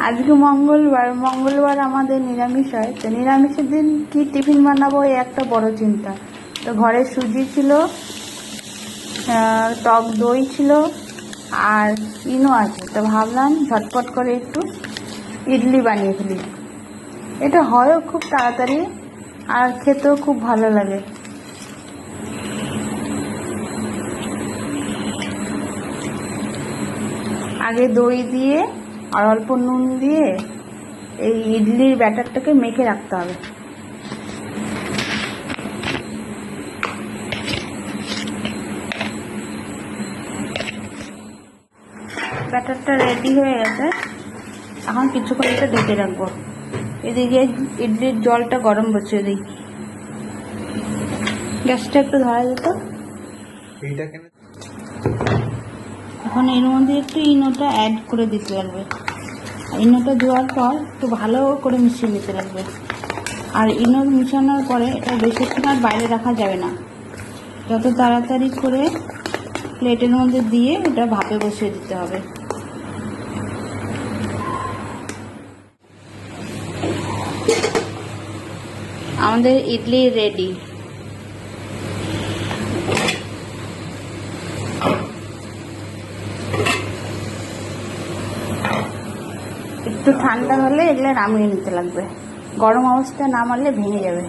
আজকে মঙ্গলবার আমাদের নিরামিষ হয়। তো নিরামিষের দিন কি টিফিন বানাবো এই একটা বড় চিন্তা। তো ঘরে সুজি ছিল, টক দই ছিল আর ইনো আছে। তো ভাবলাম ঝটপট করে একটু ইডলি বানিয়ে ফেলি। এটা হয়ও খুব তাড়াতাড়ি আর খেতেও খুব ভালো লাগে। আগে দই দিয়ে আর অল্প নুন দিয়ে এই ইডলির ব্যাটারটাকে মেখে রাখতে হবে। ব্যাটারটা রেডি হয়ে গেছে, এখন কিছুক্ষণ এটা ঢেকে রাখবো। এদিকে ইডলির জলটা গরম বসিয়ে দিই। গ্যাসটা একটু ধরা যেত। এখন এর মধ্যে একটু ইনোটা অ্যাড করে দিতে লাগবে। ইনোটা দেওয়ার পর একটু ভালো করে মিশিয়ে নিতে লাগবে। আর ইনো মিশানোর পরে এটা বেশিক্ষণ আর বাইরে রাখা যাবে না। যত তাড়াতাড়ি করে প্লেটের মধ্যে দিয়ে এটা ভাপে বসিয়ে দিতে হবে। আমাদের ইডলি রেডি। একটু ঠান্ডা হলে এগুলো নামিয়ে নিতে লাগবে। গরম অবস্থায় না মারলে ভেঙে যাবে।